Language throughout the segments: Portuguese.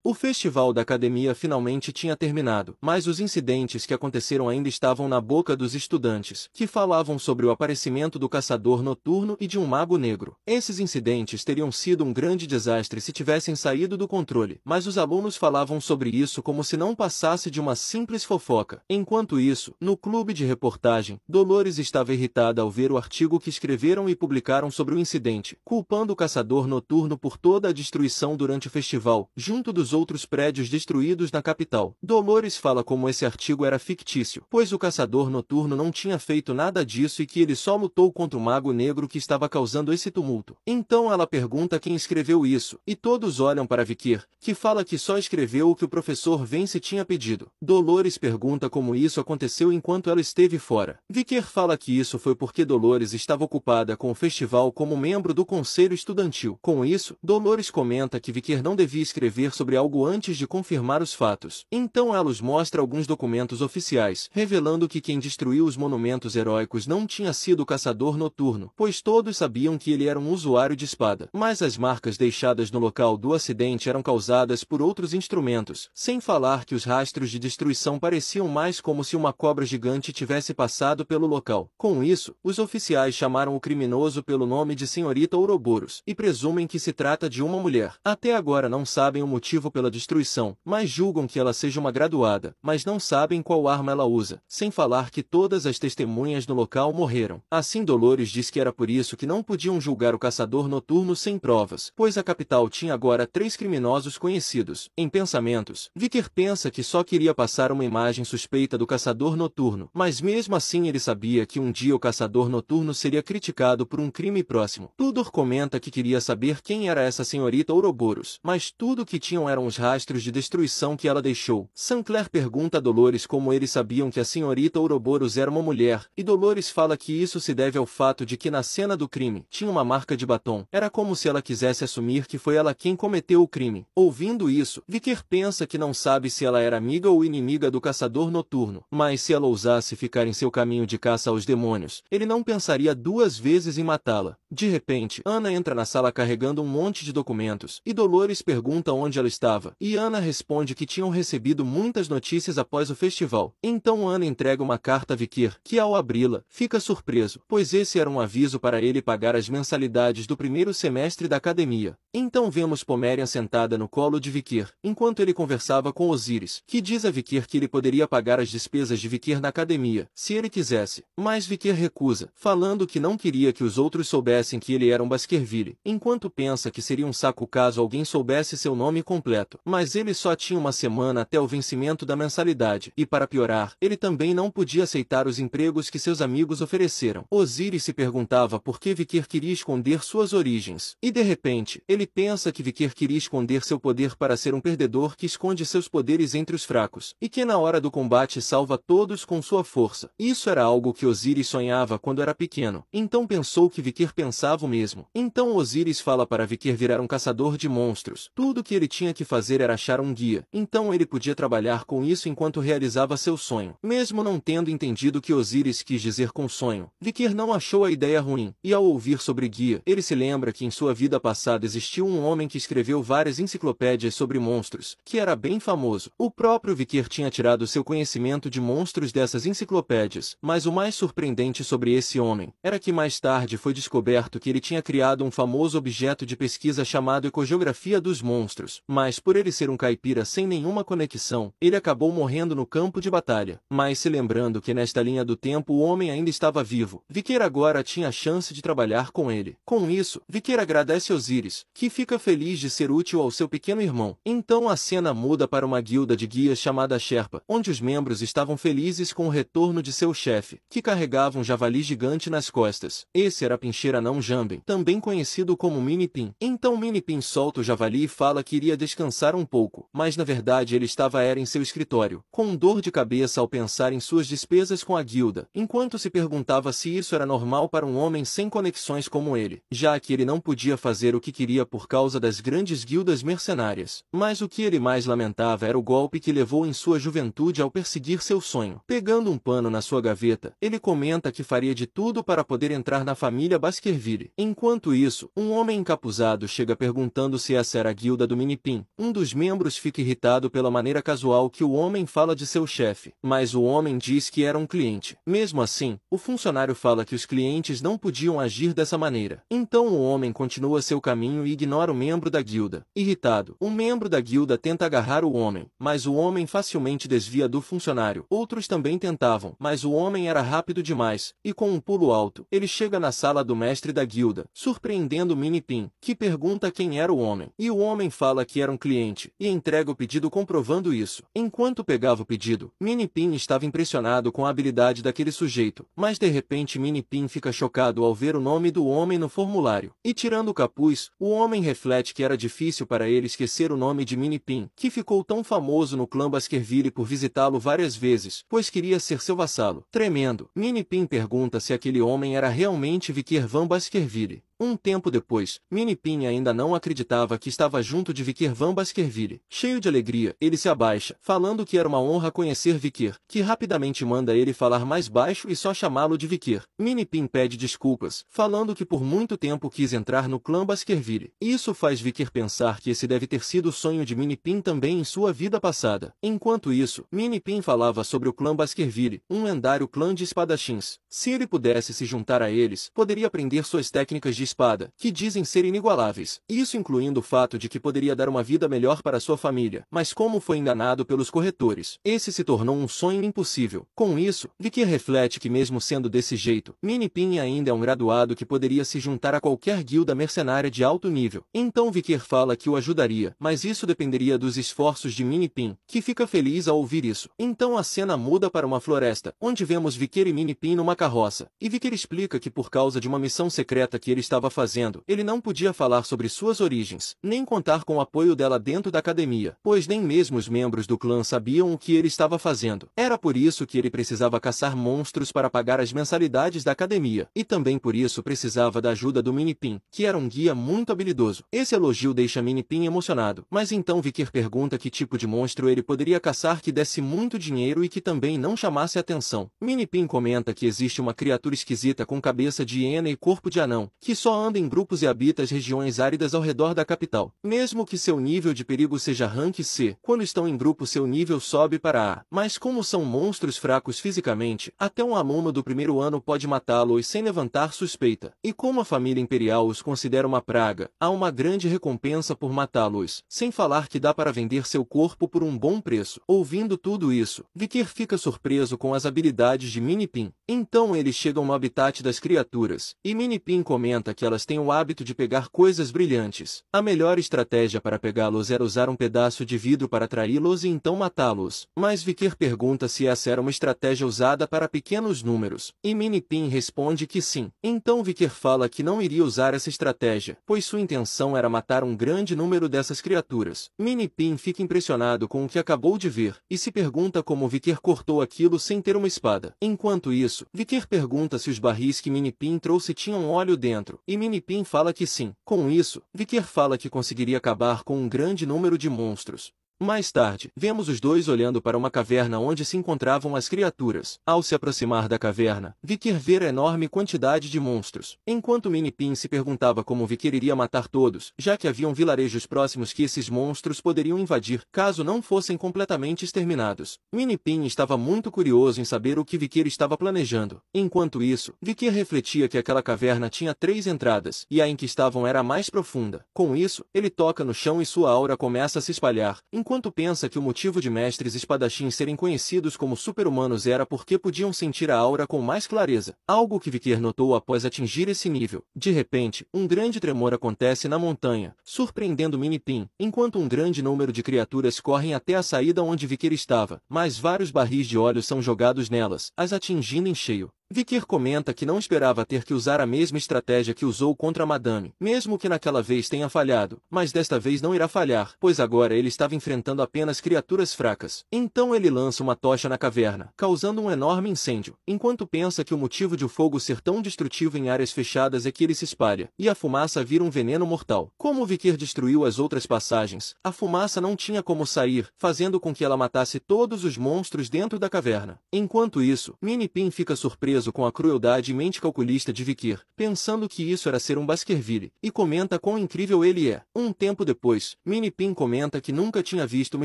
O festival da academia finalmente tinha terminado, mas os incidentes que aconteceram ainda estavam na boca dos estudantes, que falavam sobre o aparecimento do caçador noturno e de um mago negro. Esses incidentes teriam sido um grande desastre se tivessem saído do controle, mas os alunos falavam sobre isso como se não passasse de uma simples fofoca. Enquanto isso, no clube de reportagem, Dolores estava irritada ao ver o artigo que escreveram e publicaram sobre o incidente, culpando o caçador noturno por toda a destruição durante o festival, junto dos outros prédios destruídos na capital. Dolores fala como esse artigo era fictício, pois o caçador noturno não tinha feito nada disso e que ele só lutou contra o mago negro que estava causando esse tumulto. Então ela pergunta quem escreveu isso, e todos olham para Vicker, que fala que só escreveu o que o professor Vence tinha pedido. Dolores pergunta como isso aconteceu enquanto ela esteve fora. Vicker fala que isso foi porque Dolores estava ocupada com o festival como membro do conselho estudantil. Com isso, Dolores comenta que Vicker não devia escrever sobre algo antes de confirmar os fatos. Então ela os mostra alguns documentos oficiais, revelando que quem destruiu os monumentos heróicos não tinha sido o caçador noturno, pois todos sabiam que ele era um usuário de espada. Mas as marcas deixadas no local do acidente eram causadas por outros instrumentos, sem falar que os rastros de destruição pareciam mais como se uma cobra gigante tivesse passado pelo local. Com isso, os oficiais chamaram o criminoso pelo nome de Senhorita Ouroboros, e presumem que se trata de uma mulher. Até agora não sabem o motivo pela destruição, mas julgam que ela seja uma graduada, mas não sabem qual arma ela usa, sem falar que todas as testemunhas no local morreram. Assim Dolores diz que era por isso que não podiam julgar o caçador noturno sem provas, pois a capital tinha agora 3 criminosos conhecidos. Em pensamentos, Vicker pensa que só queria passar uma imagem suspeita do caçador noturno, mas mesmo assim ele sabia que um dia o caçador noturno seria criticado por um crime próximo. Tudor comenta que queria saber quem era essa senhorita Ouroboros, mas tudo que tinham eram os rastros de destruição que ela deixou. Sinclair pergunta a Dolores como eles sabiam que a senhorita Ouroboros era uma mulher, e Dolores fala que isso se deve ao fato de que na cena do crime tinha uma marca de batom. Era como se ela quisesse assumir que foi ela quem cometeu o crime. Ouvindo isso, Vicker pensa que não sabe se ela era amiga ou inimiga do caçador noturno, mas se ela ousasse ficar em seu caminho de caça aos demônios, ele não pensaria 2 vezes em matá-la. De repente, Ana entra na sala carregando um monte de documentos, e Dolores pergunta onde ela estava, e Ana responde que tinham recebido muitas notícias após o festival. Então Ana entrega uma carta a Vicker, que ao abri-la, fica surpreso, pois esse era um aviso para ele pagar as mensalidades do primeiro semestre da academia. Então vemos Pomerian sentada no colo de Vicker, enquanto ele conversava com Osiris, que diz a Vicker que ele poderia pagar as despesas de Vicker na academia, se ele quisesse. Mas Vicker recusa, falando que não queria que os outros soubessem que ele era um Baskerville, enquanto pensa que seria um saco caso alguém soubesse seu nome completo. Mas ele só tinha uma semana até o vencimento da mensalidade, e para piorar, ele também não podia aceitar os empregos que seus amigos ofereceram. Osiris se perguntava por que Vicker queria esconder suas origens, e de repente, ele pensa que Vicker queria esconder seu poder para ser um perdedor que esconde seus poderes entre os fracos, e que na hora do combate salva todos com sua força. Isso era algo que Osiris sonhava quando era pequeno, então pensou que Vicker pensava o mesmo. Então Osiris fala para Vicker virar um caçador de monstros. Tudo que ele tinha que fazer era achar um guia, então ele podia trabalhar com isso enquanto realizava seu sonho. Mesmo não tendo entendido o que Osiris quis dizer com sonho, Vicker não achou a ideia ruim, e ao ouvir sobre guia, ele se lembra que em sua vida passada existiu um homem que escreveu várias enciclopédias sobre monstros, que era bem famoso. O próprio Vicker tinha tirado seu conhecimento de monstros dessas enciclopédias, mas o mais surpreendente sobre esse homem era que mais tarde foi descoberto que ele tinha criado um famoso objeto de pesquisa chamado Ecogeografia dos Monstros, mas por ele ser um caipira sem nenhuma conexão, ele acabou morrendo no campo de batalha. Mas se lembrando que nesta linha do tempo o homem ainda estava vivo, Vicker agora tinha a chance de trabalhar com ele. Com isso, Vicker agradece Osiris, que fica feliz de ser útil ao seu pequeno irmão. Então a cena muda para uma guilda de guias chamada Sherpa, onde os membros estavam felizes com o retorno de seu chefe, que carregava um javali gigante nas costas. Esse era Pincher Anão Jamben, também conhecido como Minipin. Então Minipin solta o javali e fala que iria descansar um pouco, mas na verdade ele estava em seu escritório, com dor de cabeça ao pensar em suas despesas com a guilda, enquanto se perguntava se isso era normal para um homem sem conexões como ele, já que ele não podia fazer o que queria por causa das grandes guildas mercenárias. Mas o que ele mais lamentava era o golpe que levou em sua juventude ao perseguir seu sonho. Pegando um pano na sua gaveta, ele comenta que faria de tudo para poder entrar na família Baskerville. Enquanto isso, um homem encapuzado chega perguntando se essa era a guilda do Minipin, Um dos membros fica irritado pela maneira casual que o homem fala de seu chefe, mas o homem diz que era um cliente. Mesmo assim, o funcionário fala que os clientes não podiam agir dessa maneira. Então o homem continua seu caminho e ignora o membro da guilda. Irritado, um membro da guilda tenta agarrar o homem, mas o homem facilmente desvia do funcionário. Outros também tentavam, mas o homem era rápido demais, e com um pulo alto, ele chega na sala do mestre da guilda, surpreendendo Minipin, que pergunta quem era o homem. E o homem fala que era um cliente, e entrega o pedido comprovando isso. Enquanto pegava o pedido, Minipin estava impressionado com a habilidade daquele sujeito, mas de repente Minipin fica chocado ao ver o nome do homem no formulário. E tirando o capuz, o homem reflete que era difícil para ele esquecer o nome de Minipin, que ficou tão famoso no clã Baskerville por visitá-lo várias vezes, pois queria ser seu vassalo. Tremendo, Minipin pergunta se aquele homem era realmente Viker van Baskerville. Um tempo depois, Minipin ainda não acreditava que estava junto de Viker van Baskerville. Cheio de alegria, ele se abaixa, falando que era uma honra conhecer Viker, que rapidamente manda ele falar mais baixo e só chamá-lo de Viker. Minipin pede desculpas, falando que por muito tempo quis entrar no clã Baskerville. Isso faz Viker pensar que esse deve ter sido o sonho de Minipin também em sua vida passada. Enquanto isso, Minipin falava sobre o clã Baskerville, um lendário clã de espadachins. Se ele pudesse se juntar a eles, poderia aprender suas técnicas de espada, que dizem ser inigualáveis, isso incluindo o fato de que poderia dar uma vida melhor para sua família, mas como foi enganado pelos corretores, esse se tornou um sonho impossível. Com isso, Viker reflete que mesmo sendo desse jeito, Minipin ainda é um graduado que poderia se juntar a qualquer guilda mercenária de alto nível. Então Viker fala que o ajudaria, mas isso dependeria dos esforços de Minipin, que fica feliz ao ouvir isso. Então a cena muda para uma floresta, onde vemos Viker e Minipin numa carroça, e Viker explica que por causa de uma missão secreta que ele estava fazendo, ele não podia falar sobre suas origens, nem contar com o apoio dela dentro da academia, pois nem mesmo os membros do clã sabiam o que ele estava fazendo. Era por isso que ele precisava caçar monstros para pagar as mensalidades da academia, e também por isso precisava da ajuda do Minipin, que era um guia muito habilidoso. Esse elogio deixa Minipin emocionado, mas então Viker pergunta que tipo de monstro ele poderia caçar que desse muito dinheiro e que também não chamasse atenção. Minipin comenta que existe uma criatura esquisita com cabeça de hiena e corpo de anão, que só anda em grupos e habita as regiões áridas ao redor da capital. Mesmo que seu nível de perigo seja rank C, quando estão em grupo seu nível sobe para A. Mas como são monstros fracos fisicamente, até um aluno do primeiro ano pode matá-los sem levantar suspeita. E como a família imperial os considera uma praga, há uma grande recompensa por matá-los, sem falar que dá para vender seu corpo por um bom preço. Ouvindo tudo isso, Viker fica surpreso com as habilidades de Minipin. Então eles chegam no habitat das criaturas, e Minipin comenta que elas têm o hábito de pegar coisas brilhantes. A melhor estratégia para pegá-los era usar um pedaço de vidro para atraí-los e então matá-los. Mas Viker pergunta se essa era uma estratégia usada para pequenos números, e Minipin responde que sim. Então Viker fala que não iria usar essa estratégia, pois sua intenção era matar um grande número dessas criaturas. Minipin fica impressionado com o que acabou de ver, e se pergunta como Viker cortou aquilo sem ter uma espada. Enquanto isso, Viker pergunta se os barris que Minipin trouxe tinham óleo dentro, e Minipin fala que sim. Com isso, Viker fala que conseguiria acabar com um grande número de monstros. Mais tarde, vemos os dois olhando para uma caverna onde se encontravam as criaturas. Ao se aproximar da caverna, Viker vê a enorme quantidade de monstros. Enquanto Minipin se perguntava como Viker iria matar todos, já que haviam vilarejos próximos que esses monstros poderiam invadir, caso não fossem completamente exterminados. Minipin estava muito curioso em saber o que Viker estava planejando. Enquanto isso, Viker refletia que aquela caverna tinha 3 entradas, e a em que estavam era a mais profunda. Com isso, ele toca no chão e sua aura começa a se espalhar, enquanto pensa que o motivo de mestres espadachins serem conhecidos como super-humanos era porque podiam sentir a aura com mais clareza, algo que Viker notou após atingir esse nível. De repente, um grande tremor acontece na montanha, surpreendendo Minipin, enquanto um grande número de criaturas correm até a saída onde Viker estava, mas vários barris de óleo são jogados nelas, as atingindo em cheio. Viker comenta que não esperava ter que usar a mesma estratégia que usou contra Madame, mesmo que naquela vez tenha falhado, mas desta vez não irá falhar, pois agora ele estava enfrentando apenas criaturas fracas. Então ele lança uma tocha na caverna, causando um enorme incêndio, enquanto pensa que o motivo de o fogo ser tão destrutivo em áreas fechadas é que ele se espalha, e a fumaça vira um veneno mortal. Como Viker destruiu as outras passagens, a fumaça não tinha como sair, fazendo com que ela matasse todos os monstros dentro da caverna. Enquanto isso, Minipin fica surpreso surpreso com a crueldade e mente calculista de Vickers, pensando que isso era ser um Baskerville, e comenta quão incrível ele é. Um tempo depois, Minnie comenta que nunca tinha visto uma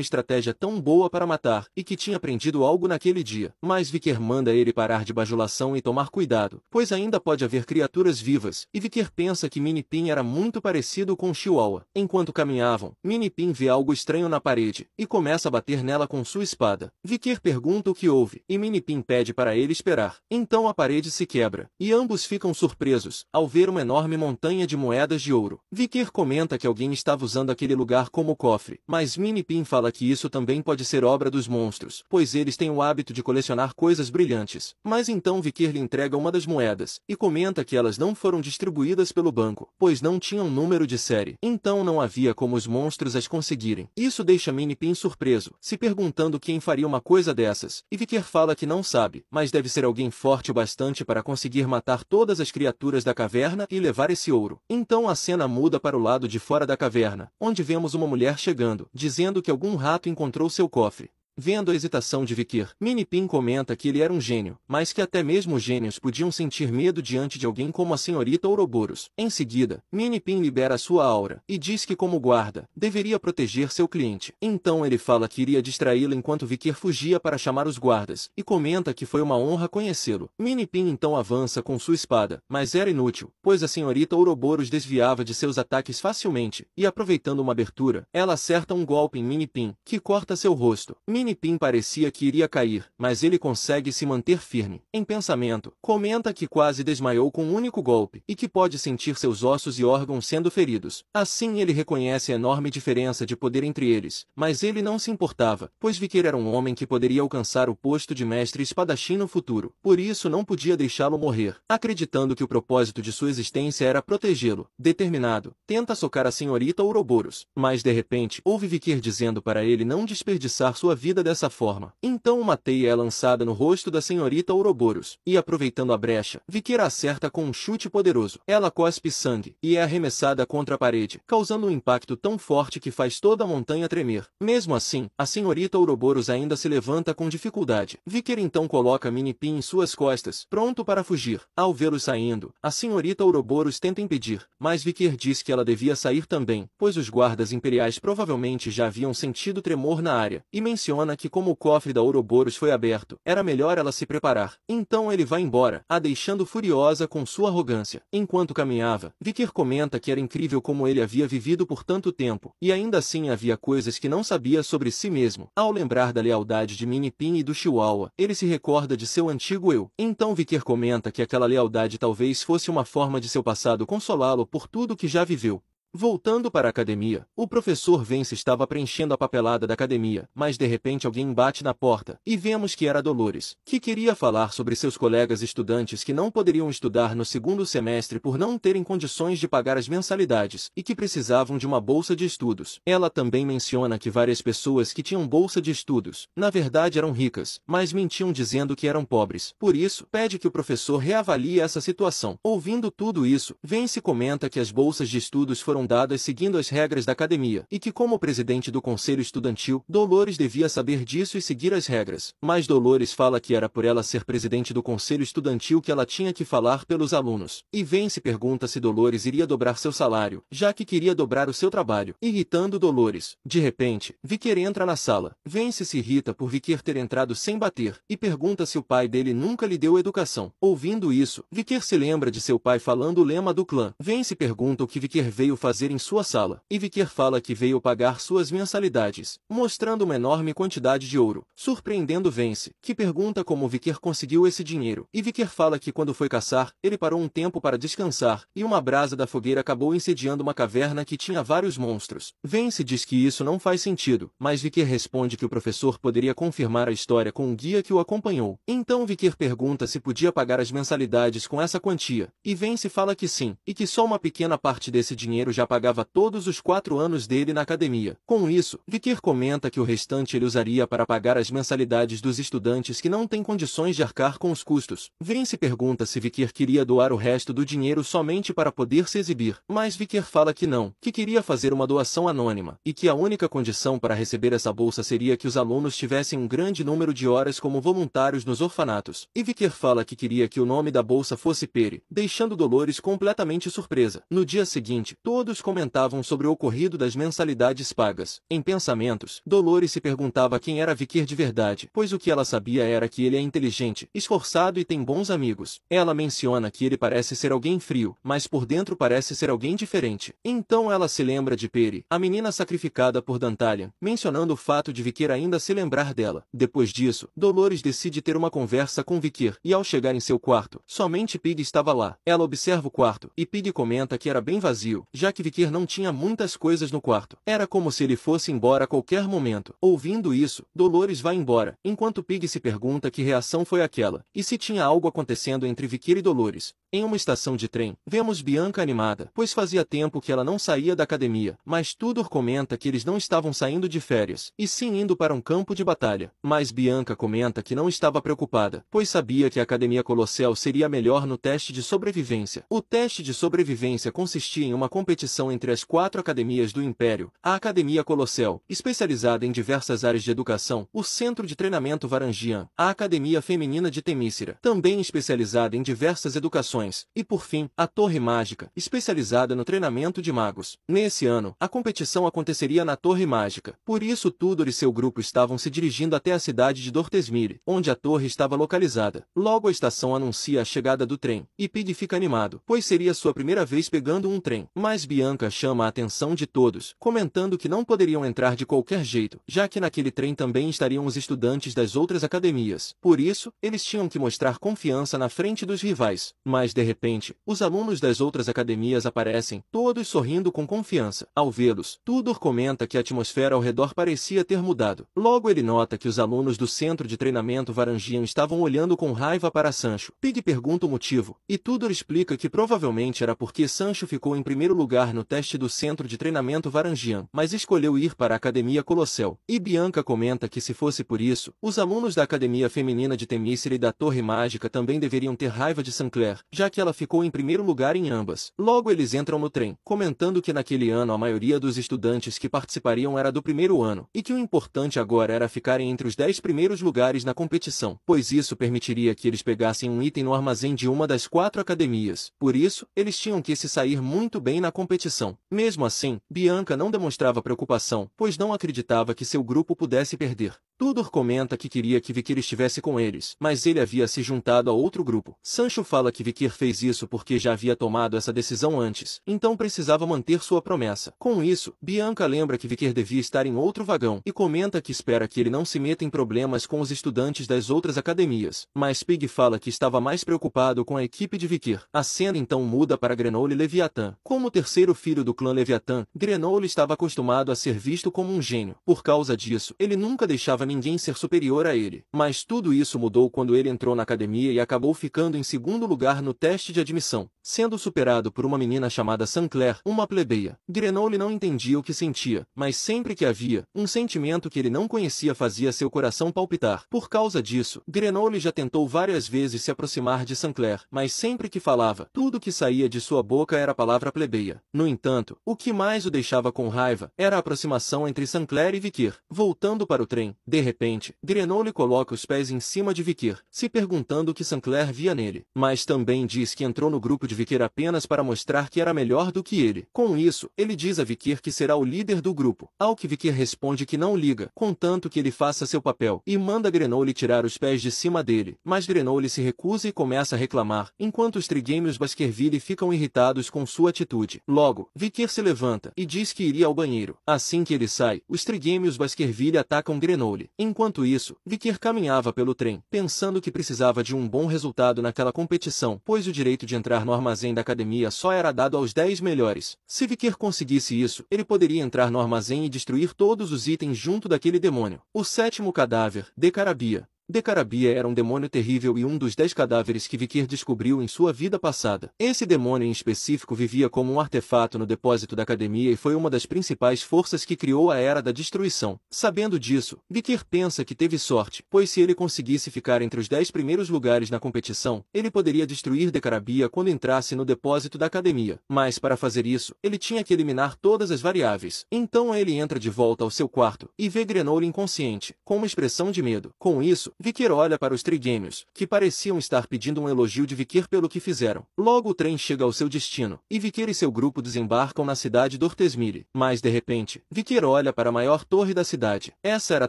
estratégia tão boa para matar, e que tinha aprendido algo naquele dia. Mas Vickers manda ele parar de bajulação e tomar cuidado, pois ainda pode haver criaturas vivas, e Vickers pensa que Minnie era muito parecido com Chihuahua. Enquanto caminhavam, Minnie vê algo estranho na parede, e começa a bater nela com sua espada. Vickers pergunta o que houve, e Minnie pede para ele esperar. Então a parede se quebra, e ambos ficam surpresos, ao ver uma enorme montanha de moedas de ouro. Vickers comenta que alguém estava usando aquele lugar como cofre, mas Minnie fala que isso também pode ser obra dos monstros, pois eles têm o hábito de colecionar coisas brilhantes. Mas então Vickers lhe entrega uma das moedas, e comenta que elas não foram distribuídas pelo banco, pois não tinham número de série. Então não havia como os monstros as conseguirem. Isso deixa Minnie surpreso, se perguntando quem faria uma coisa dessas, e Vickers fala que não sabe, mas deve ser alguém forte o bastante para conseguir matar todas as criaturas da caverna e levar esse ouro. Então a cena muda para o lado de fora da caverna, onde vemos uma mulher chegando, dizendo que algum rato encontrou seu cofre. Vendo a hesitação de Vickers, Minnie comenta que ele era um gênio, mas que até mesmo os gênios podiam sentir medo diante de alguém como a senhorita Ouroboros. Em seguida, Minnie libera sua aura, e diz que como guarda, deveria proteger seu cliente. Então ele fala que iria distraí-lo enquanto Vickers fugia para chamar os guardas, e comenta que foi uma honra conhecê-lo. Minnie então avança com sua espada, mas era inútil, pois a senhorita Ouroboros desviava de seus ataques facilmente, e aproveitando uma abertura, ela acerta um golpe em Minnie que corta seu rosto. Minnie parecia que iria cair, mas ele consegue se manter firme. Em pensamento, comenta que quase desmaiou com um único golpe, e que pode sentir seus ossos e órgãos sendo feridos. Assim ele reconhece a enorme diferença de poder entre eles, mas ele não se importava, pois Vickers era um homem que poderia alcançar o posto de mestre espadachim no futuro. Por isso não podia deixá-lo morrer. Acreditando que o propósito de sua existência era protegê-lo, determinado, tenta socar a senhorita Ouroboros, mas de repente ouve Vickers dizendo para ele não desperdiçar sua vida dessa forma. Então uma teia é lançada no rosto da senhorita Ouroboros, e aproveitando a brecha, Vickers a acerta com um chute poderoso. Ela cospe sangue, e é arremessada contra a parede, causando um impacto tão forte que faz toda a montanha tremer. Mesmo assim, a senhorita Ouroboros ainda se levanta com dificuldade. Vickers então coloca Minnie em suas costas, pronto para fugir. Ao vê-los saindo, a senhorita Ouroboros tenta impedir, mas Vickers diz que ela devia sair também, pois os guardas imperiais provavelmente já haviam sentido tremor na área, e menciona que como o cofre da Ouroboros foi aberto, era melhor ela se preparar. Então ele vai embora, a deixando furiosa com sua arrogância. Enquanto caminhava, Vickers comenta que era incrível como ele havia vivido por tanto tempo, e ainda assim havia coisas que não sabia sobre si mesmo. Ao lembrar da lealdade de Minnie e do Chihuahua, ele se recorda de seu antigo eu. Então Vickers comenta que aquela lealdade talvez fosse uma forma de seu passado consolá-lo por tudo que já viveu. Voltando para a academia, o professor Vence estava preenchendo a papelada da academia, mas de repente alguém bate na porta, e vemos que era Dolores, que queria falar sobre seus colegas estudantes que não poderiam estudar no segundo semestre por não terem condições de pagar as mensalidades, e que precisavam de uma bolsa de estudos. Ela também menciona que várias pessoas que tinham bolsa de estudos, na verdade eram ricas, mas mentiam dizendo que eram pobres. Por isso, pede que o professor reavalie essa situação. Ouvindo tudo isso, Vence comenta que as bolsas de estudos foram dadas seguindo as regras da academia, e que como presidente do conselho estudantil, Dolores devia saber disso e seguir as regras. Mas Dolores fala que era por ela ser presidente do conselho estudantil que ela tinha que falar pelos alunos. E Vence pergunta se Dolores iria dobrar seu salário, já que queria dobrar o seu trabalho, irritando Dolores. De repente, Vickers entra na sala. Vence se irrita por Vickers ter entrado sem bater, e pergunta se o pai dele nunca lhe deu educação. Ouvindo isso, Vickers se lembra de seu pai falando o lema do clã. Vence pergunta o que Vickers veio fazer em sua sala, e Vickers fala que veio pagar suas mensalidades, mostrando uma enorme quantidade de ouro, surpreendendo Vence, que pergunta como Vickers conseguiu esse dinheiro, e Vickers fala que quando foi caçar, ele parou um tempo para descansar, e uma brasa da fogueira acabou incendiando uma caverna que tinha vários monstros. Vence diz que isso não faz sentido, mas Vickers responde que o professor poderia confirmar a história com um guia que o acompanhou. Então Vickers pergunta se podia pagar as mensalidades com essa quantia, e Vence fala que sim, e que só uma pequena parte desse dinheiro já já pagava todos os 4 anos dele na academia. Com isso, Vicker comenta que o restante ele usaria para pagar as mensalidades dos estudantes que não têm condições de arcar com os custos. Vince pergunta se Vicker queria doar o resto do dinheiro somente para poder se exibir, mas Vicker fala que não, que queria fazer uma doação anônima, e que a única condição para receber essa bolsa seria que os alunos tivessem um grande número de horas como voluntários nos orfanatos. E Vicker fala que queria que o nome da bolsa fosse Perry, deixando Dolores completamente surpresa. No dia seguinte, todos comentavam sobre o ocorrido das mensalidades pagas. Em pensamentos, Dolores se perguntava quem era Vicker de verdade, pois o que ela sabia era que ele é inteligente, esforçado e tem bons amigos. Ela menciona que ele parece ser alguém frio, mas por dentro parece ser alguém diferente. Então ela se lembra de Perry, a menina sacrificada por Dantalian, mencionando o fato de Vicker ainda se lembrar dela. Depois disso, Dolores decide ter uma conversa com Vicker, e ao chegar em seu quarto, somente Pig estava lá. Ela observa o quarto, e Pig comenta que era bem vazio, já que Vicker não tinha muitas coisas no quarto. Era como se ele fosse embora a qualquer momento. Ouvindo isso, Dolores vai embora, enquanto Pig se pergunta que reação foi aquela, e se tinha algo acontecendo entre Vicker e Dolores. Em uma estação de trem, vemos Bianca animada, pois fazia tempo que ela não saía da academia, mas Tudor comenta que eles não estavam saindo de férias, e sim indo para um campo de batalha. Mas Bianca comenta que não estava preocupada, pois sabia que a Academia Colossal seria melhor no teste de sobrevivência. O teste de sobrevivência consistia em uma competição entre as 4 academias do Império: a Academia Colossal, especializada em diversas áreas de educação, o Centro de Treinamento Varangian, a Academia Feminina de Temícera, também especializada em diversas educações, e por fim, a Torre Mágica, especializada no treinamento de magos. Nesse ano, a competição aconteceria na Torre Mágica, por isso Tudor e seu grupo estavam se dirigindo até a cidade de Dortesmire, onde a torre estava localizada. Logo a estação anuncia a chegada do trem, e Pig fica animado, pois seria sua primeira vez pegando um trem. Mas Bianca chama a atenção de todos, comentando que não poderiam entrar de qualquer jeito, já que naquele trem também estariam os estudantes das outras academias. Por isso, eles tinham que mostrar confiança na frente dos rivais. Mas de repente, os alunos das outras academias aparecem, todos sorrindo com confiança. Ao vê-los, Tudor comenta que a atmosfera ao redor parecia ter mudado. Logo ele nota que os alunos do Centro de Treinamento Varangian estavam olhando com raiva para Sancho. Pig pergunta o motivo, e Tudor explica que provavelmente era porque Sancho ficou em primeiro lugar no teste do Centro de Treinamento Varangian, mas escolheu ir para a Academia Colossal. E Bianca comenta que se fosse por isso, os alunos da Academia Feminina de Temícera e da Torre Mágica também deveriam ter raiva de Sancler, já que ela ficou em primeiro lugar em ambas. Logo eles entram no trem, comentando que naquele ano a maioria dos estudantes que participariam era do primeiro ano, e que o importante agora era ficarem entre os 10 primeiros lugares na competição, pois isso permitiria que eles pegassem um item no armazém de uma das 4 academias. Por isso, eles tinham que se sair muito bem na competição. Mesmo assim, Bianca não demonstrava preocupação, pois não acreditava que seu grupo pudesse perder. Tudor comenta que queria que Vicker estivesse com eles, mas ele havia se juntado a outro grupo. Sancho fala que Vicker fez isso porque já havia tomado essa decisão antes, então precisava manter sua promessa. Com isso, Bianca lembra que Vicker devia estar em outro vagão, e comenta que espera que ele não se meta em problemas com os estudantes das outras academias. Mas Pig fala que estava mais preocupado com a equipe de Vicker. A cena então muda para Grenoble Leviathan. Como o terceiro filho do clã Leviathan, Grenoble estava acostumado a ser visto como um gênio. Por causa disso, ele nunca deixava ninguém ser superior a ele. Mas tudo isso mudou quando ele entrou na academia e acabou ficando em segundo lugar no teste de admissão, sendo superado por uma menina chamada Sancler, uma plebeia. Grenoble não entendia o que sentia, mas sempre que havia um sentimento que ele não conhecia fazia seu coração palpitar. Por causa disso, Grenoble já tentou várias vezes se aproximar de Sancler, mas sempre que falava, tudo que saía de sua boca era a palavra plebeia. No entanto, o que mais o deixava com raiva era a aproximação entre Sancler e Vicker. Voltando para o trem, de repente, Grenoble coloca os pés em cima de Vicker, se perguntando o que Sancler via nele, mas também diz que entrou no grupo de Vicker apenas para mostrar que era melhor do que ele. Com isso, ele diz a Vicker que será o líder do grupo, ao que Vicker responde que não liga, contanto que ele faça seu papel, e manda Grenoble tirar os pés de cima dele, mas Grenoble se recusa e começa a reclamar, enquanto os trigêmeos Baskerville ficam irritados com sua atitude. Logo, Vicker se levanta e diz que iria ao banheiro. Assim que ele sai, os trigêmeos Baskerville atacam Grenoble. Enquanto isso, Vicker caminhava pelo trem, pensando que precisava de um bom resultado naquela competição, pois o direito de entrar no armazém da academia só era dado aos 10 melhores. Se Vicker conseguisse isso, ele poderia entrar no armazém e destruir todos os itens junto daquele demônio. O sétimo cadáver, de Carabia. Decarabia era um demônio terrível e um dos 10 cadáveres que Vikir descobriu em sua vida passada. Esse demônio em específico vivia como um artefato no depósito da academia e foi uma das principais forças que criou a Era da Destruição. Sabendo disso, Vikir pensa que teve sorte, pois se ele conseguisse ficar entre os 10 primeiros lugares na competição, ele poderia destruir Decarabia quando entrasse no depósito da academia. Mas para fazer isso, ele tinha que eliminar todas as variáveis. Então ele entra de volta ao seu quarto e vê Grenoble inconsciente, com uma expressão de medo. Com isso, Vikir olha para os trigêmeos, que pareciam estar pedindo um elogio de Vikir pelo que fizeram. Logo o trem chega ao seu destino, e Vikir e seu grupo desembarcam na cidade de Ortesmire. Mas de repente, Vikir olha para a maior torre da cidade. Essa era a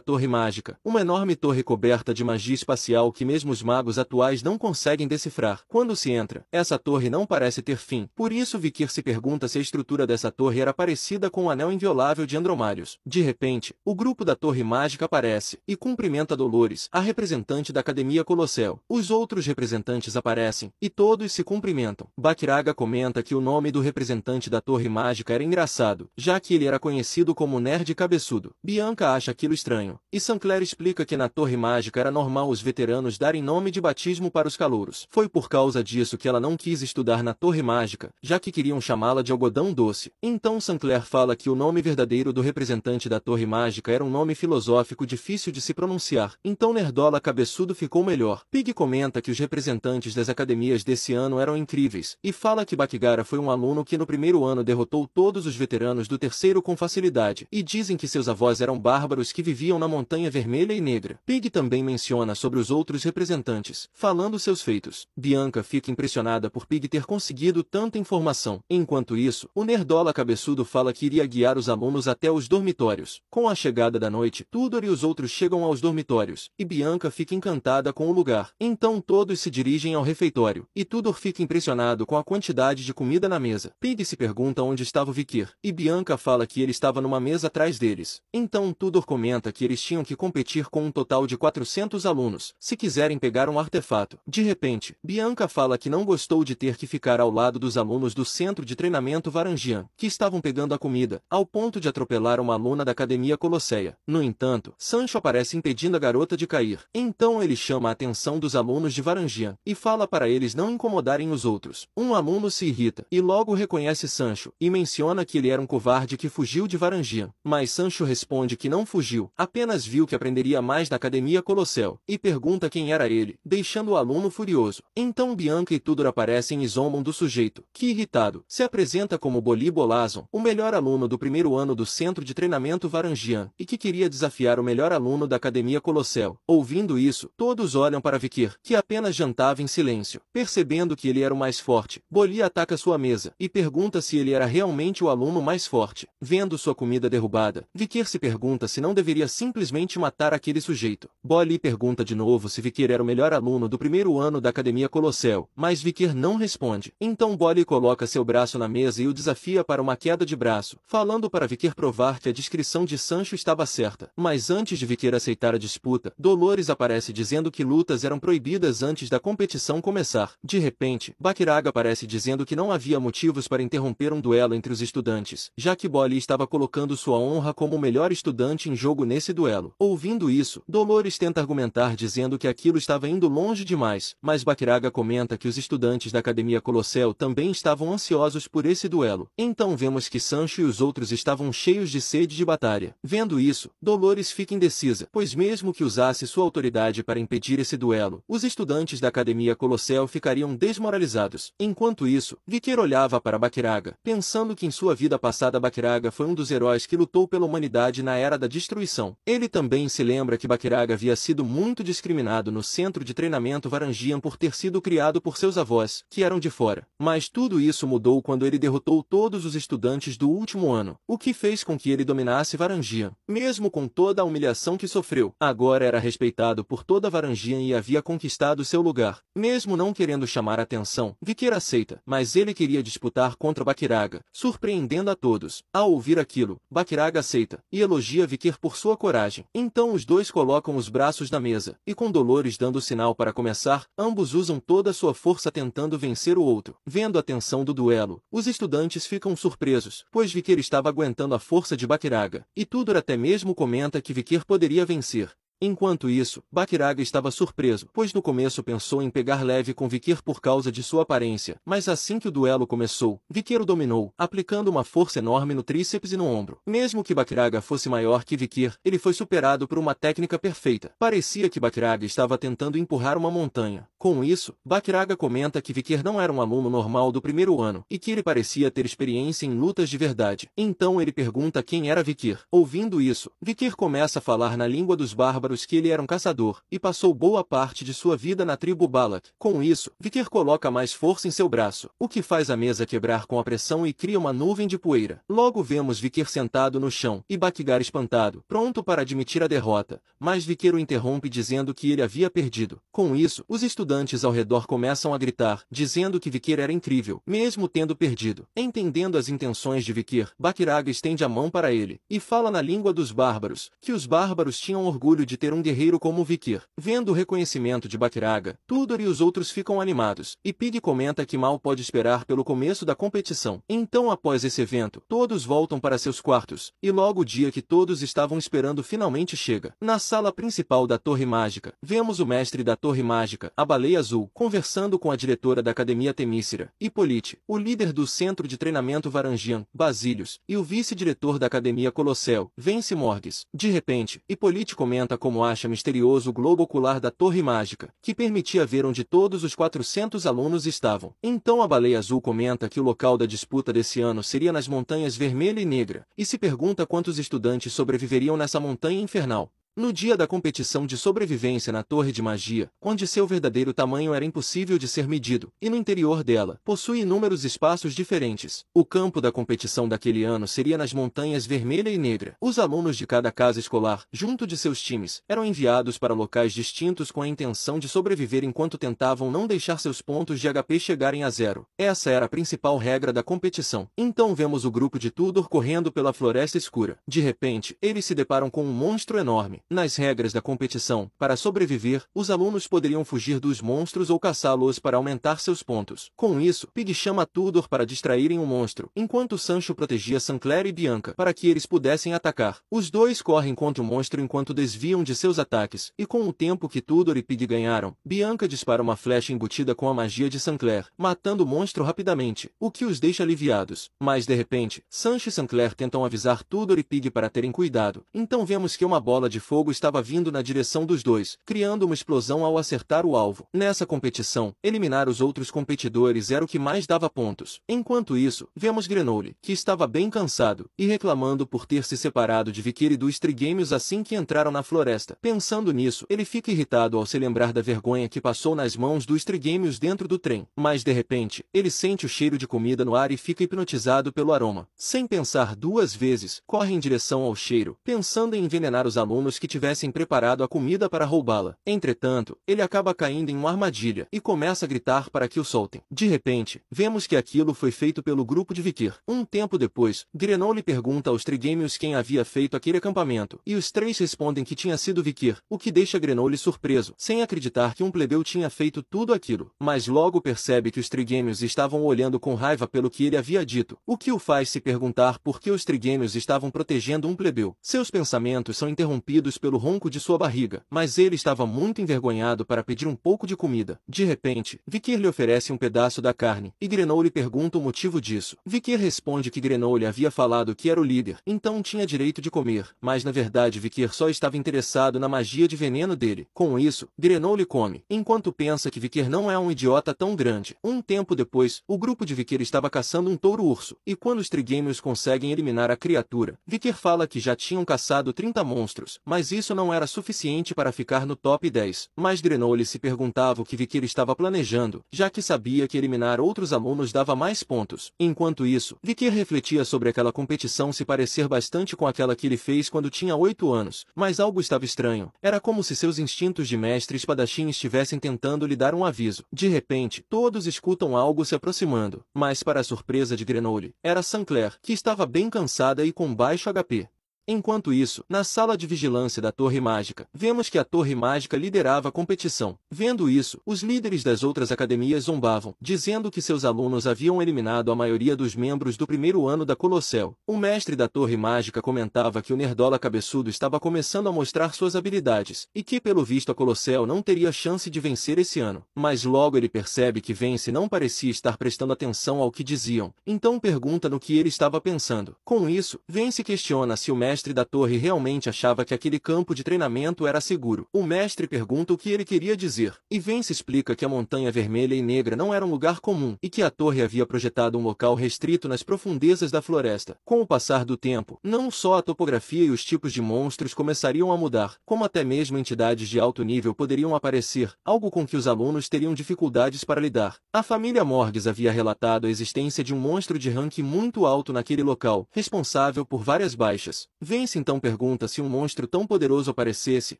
Torre Mágica, uma enorme torre coberta de magia espacial que mesmo os magos atuais não conseguem decifrar. Quando se entra, essa torre não parece ter fim. Por isso Vikir se pergunta se a estrutura dessa torre era parecida com o Anel Inviolável de Andromários. De repente, o grupo da Torre Mágica aparece e cumprimenta Dolores, a representante da Academia Colossal. Os outros representantes aparecem e todos se cumprimentam. Bakiraga comenta que o nome do representante da Torre Mágica era engraçado, já que ele era conhecido como Nerd Cabeçudo. Bianca acha aquilo estranho, e Sancler explica que na Torre Mágica era normal os veteranos darem nome de batismo para os calouros. Foi por causa disso que ela não quis estudar na Torre Mágica, já que queriam chamá-la de Algodão Doce. Então Sancler fala que o nome verdadeiro do representante da Torre Mágica era um nome filosófico difícil de se pronunciar, então Nerdola Cabeçudo ficou melhor. Pig comenta que os representantes das academias desse ano eram incríveis, e fala que Bakigara foi um aluno que no primeiro ano derrotou todos os veteranos do terceiro com facilidade, e dizem que seus avós eram bárbaros que viviam na Montanha Vermelha e Negra. Pig também menciona sobre os outros representantes, falando seus feitos. Bianca fica impressionada por Pig ter conseguido tanta informação. Enquanto isso, o Nerdola Cabeçudo fala que iria guiar os alunos até os dormitórios. Com a chegada da noite, Tudor e os outros chegam aos dormitórios, e Bianca fica encantada com o lugar. Então todos se dirigem ao refeitório, e Tudor fica impressionado com a quantidade de comida na mesa. Pig se pergunta onde estava o Vikir, e Bianca fala que ele estava numa mesa atrás deles. Então Tudor comenta que eles tinham que competir com um total de 400 alunos, se quiserem pegar um artefato. De repente, Bianca fala que não gostou de ter que ficar ao lado dos alunos do centro de treinamento Varangian, que estavam pegando a comida, ao ponto de atropelar uma aluna da Academia Colosseia. No entanto, Sancho aparece impedindo a garota de cair. Então ele chama a atenção dos alunos de Varangian, e fala para eles não incomodarem os outros. Um aluno se irrita, e logo reconhece Sancho, e menciona que ele era um covarde que fugiu de Varangian. Mas Sancho responde que não fugiu, apenas viu que aprenderia mais na Academia Colossal, e pergunta quem era ele, deixando o aluno furioso. Então Bianca e Tudor aparecem e zombam do sujeito, que irritado, se apresenta como Boli Bolazon, o melhor aluno do primeiro ano do centro de treinamento Varangian, e que queria desafiar o melhor aluno da Academia Colossal. Ouvindo isso, todos olham para Vikir, que apenas jantava em silêncio. Percebendo que ele era o mais forte, Boli ataca sua mesa, e pergunta se ele era realmente o aluno mais forte. Vendo sua comida derrubada, Vikir se pergunta se não deveria simplesmente matar aquele sujeito. Boli pergunta de novo se Vikir era o melhor aluno do primeiro ano da Academia Colossal, mas Vikir não responde. Então Boli coloca seu braço na mesa e o desafia para uma queda de braço, falando para Vikir provar que a descrição de Sancho estava certa. Mas antes de Vikir aceitar a disputa, Dolores aparece dizendo que lutas eram proibidas antes da competição começar. De repente, Bakiraga aparece dizendo que não havia motivos para interromper um duelo entre os estudantes, já que Boli estava colocando sua honra como o melhor estudante em jogo nesse duelo. Ouvindo isso, Dolores tenta argumentar dizendo que aquilo estava indo longe demais, mas Bakiraga comenta que os estudantes da Academia Colossal também estavam ansiosos por esse duelo. Então vemos que Sancho e os outros estavam cheios de sede de batalha. Vendo isso, Dolores fica indecisa, pois mesmo que usasse sua autoridade para impedir esse duelo, os estudantes da Academia Colossal ficariam desmoralizados. Enquanto isso, Vikir olhava para Bakiraga, pensando que em sua vida passada Bakiraga foi um dos heróis que lutou pela humanidade na Era da Destruição. Ele também se lembra que Bakiraga havia sido muito discriminado no centro de treinamento Varangian por ter sido criado por seus avós, que eram de fora. Mas tudo isso mudou quando ele derrotou todos os estudantes do último ano, o que fez com que ele dominasse Varangian. Mesmo com toda a humilhação que sofreu, agora era respeitado por toda Varangian e havia conquistado seu lugar. Mesmo não querendo chamar atenção, Vikir aceita, mas ele queria disputar contra Bakiraga, surpreendendo a todos. Ao ouvir aquilo, Bakiraga aceita, e elogia Vikir por sua coragem. Então os dois colocam os braços na mesa, e com Dolores dando o sinal para começar, ambos usam toda a sua força tentando vencer o outro. Vendo a tensão do duelo, os estudantes ficam surpresos, pois Vikir estava aguentando a força de Bakiraga, e Tudor até mesmo comenta que Vikir poderia vencer. Enquanto isso, Bakiraga estava surpreso, pois no começo pensou em pegar leve com Vikir por causa de sua aparência, mas assim que o duelo começou, Vikir o dominou, aplicando uma força enorme no tríceps e no ombro. Mesmo que Bakiraga fosse maior que Vikir, ele foi superado por uma técnica perfeita. Parecia que Bakiraga estava tentando empurrar uma montanha. Com isso, Bakiraga comenta que Vikir não era um aluno normal do primeiro ano, e que ele parecia ter experiência em lutas de verdade. Então ele pergunta quem era Vikir. Ouvindo isso, Vikir começa a falar na língua dos bárbaros que ele era um caçador, e passou boa parte de sua vida na tribo Balak. Com isso, Vikir coloca mais força em seu braço, o que faz a mesa quebrar com a pressão e cria uma nuvem de poeira. Logo vemos Vikir sentado no chão, e Bakirag espantado, pronto para admitir a derrota, mas Vikir o interrompe dizendo que ele havia perdido. Com isso, os estudantes ao redor começam a gritar, dizendo que Vikir era incrível, mesmo tendo perdido. Entendendo as intenções de Vikir, Bakirag estende a mão para ele, e fala na língua dos bárbaros, que os bárbaros tinham orgulho de ter um guerreiro como Vikir. Vendo o reconhecimento de Bakiraga, Tudor e os outros ficam animados, e Pig comenta que mal pode esperar pelo começo da competição. Então após esse evento, todos voltam para seus quartos, e logo o dia que todos estavam esperando finalmente chega. Na sala principal da Torre Mágica, vemos o mestre da Torre Mágica, a Baleia Azul, conversando com a diretora da Academia Temícera, Hippolyte, o líder do Centro de Treinamento Varangian, Basílios, e o vice-diretor da Academia Colossel, Vence Morgues. De repente, Hippolyte comenta como acha misterioso o globo ocular da Torre Mágica, que permitia ver onde todos os 400 alunos estavam. Então a Baleia Azul comenta que o local da disputa desse ano seria nas Montanhas Vermelha e Negra, e se pergunta quantos estudantes sobreviveriam nessa montanha infernal. No dia da competição de sobrevivência na Torre de Magia, onde seu verdadeiro tamanho era impossível de ser medido, e no interior dela, possui inúmeros espaços diferentes. O campo da competição daquele ano seria nas Montanhas Vermelha e Negra. Os alunos de cada casa escolar, junto de seus times, eram enviados para locais distintos com a intenção de sobreviver enquanto tentavam não deixar seus pontos de HP chegarem a zero. Essa era a principal regra da competição. Então vemos o grupo de Tudor correndo pela floresta escura. De repente, eles se deparam com um monstro enorme. Nas regras da competição, para sobreviver, os alunos poderiam fugir dos monstros ou caçá-los para aumentar seus pontos. Com isso, Pig chama Tudor para distraírem o monstro, enquanto Sancho protegia Sancler e Bianca para que eles pudessem atacar. Os dois correm contra o monstro enquanto desviam de seus ataques, e com o tempo que Tudor e Pig ganharam, Bianca dispara uma flecha embutida com a magia de Sancler, matando o monstro rapidamente, o que os deixa aliviados. Mas de repente, Sancho e Sancler tentam avisar Tudor e Pig para terem cuidado. Então vemos que uma bola de fogo estava vindo na direção dos dois, criando uma explosão ao acertar o alvo. Nessa competição, eliminar os outros competidores era o que mais dava pontos. Enquanto isso, vemos Grenoble, que estava bem cansado, e reclamando por ter se separado de Vikir e dos trigêmeos assim que entraram na floresta. Pensando nisso, ele fica irritado ao se lembrar da vergonha que passou nas mãos dos trigêmeos dentro do trem. Mas de repente, ele sente o cheiro de comida no ar e fica hipnotizado pelo aroma. Sem pensar duas vezes, corre em direção ao cheiro, pensando em envenenar os alunos que tivessem preparado a comida para roubá-la. Entretanto, ele acaba caindo em uma armadilha e começa a gritar para que o soltem. De repente, vemos que aquilo foi feito pelo grupo de Vikir. Um tempo depois, Grenoble pergunta aos trigêmeos quem havia feito aquele acampamento, e os três respondem que tinha sido Vikir, o que deixa Grenoble surpreso, sem acreditar que um plebeu tinha feito tudo aquilo. Mas logo percebe que os trigêmeos estavam olhando com raiva pelo que ele havia dito, o que o faz se perguntar por que os trigêmeos estavam protegendo um plebeu. Seus pensamentos são interrompidos pelo ronco de sua barriga, mas ele estava muito envergonhado para pedir um pouco de comida. De repente, Vikir lhe oferece um pedaço da carne, e Grenoble pergunta o motivo disso. Vikir responde que Grenoble havia falado que era o líder, então tinha direito de comer, mas na verdade Vikir só estava interessado na magia de veneno dele. Com isso, Grenoble come, enquanto pensa que Vikir não é um idiota tão grande. Um tempo depois, o grupo de Vikir estava caçando um touro-urso, e quando os trigêmeos conseguem eliminar a criatura, Vikir fala que já tinham caçado 30 monstros, mas isso não era suficiente para ficar no top 10. Mas Grenoble se perguntava o que Vikir estava planejando, já que sabia que eliminar outros alunos dava mais pontos. Enquanto isso, Vikir refletia sobre aquela competição se parecer bastante com aquela que ele fez quando tinha 8 anos, mas algo estava estranho. Era como se seus instintos de mestre espadachim estivessem tentando lhe dar um aviso. De repente, todos escutam algo se aproximando, mas para a surpresa de Grenoble, era Sancler, que estava bem cansada e com baixo HP. Enquanto isso, na sala de vigilância da Torre Mágica, vemos que a Torre Mágica liderava a competição. Vendo isso, os líderes das outras academias zombavam, dizendo que seus alunos haviam eliminado a maioria dos membros do primeiro ano da Colossel. O mestre da Torre Mágica comentava que o nerdola cabeçudo estava começando a mostrar suas habilidades, e que pelo visto a Colossel não teria chance de vencer esse ano. Mas logo ele percebe que Vence não parecia estar prestando atenção ao que diziam, então pergunta no que ele estava pensando. Com isso, Vence questiona se o mestre da torre realmente achava que aquele campo de treinamento era seguro. O mestre pergunta o que ele queria dizer, e Vence explica que a Montanha Vermelha e Negra não era um lugar comum, e que a torre havia projetado um local restrito nas profundezas da floresta. Com o passar do tempo, não só a topografia e os tipos de monstros começariam a mudar, como até mesmo entidades de alto nível poderiam aparecer, algo com que os alunos teriam dificuldades para lidar. A família Morgues havia relatado a existência de um monstro de ranking muito alto naquele local, responsável por várias baixas. Vence então pergunta se um monstro tão poderoso aparecesse,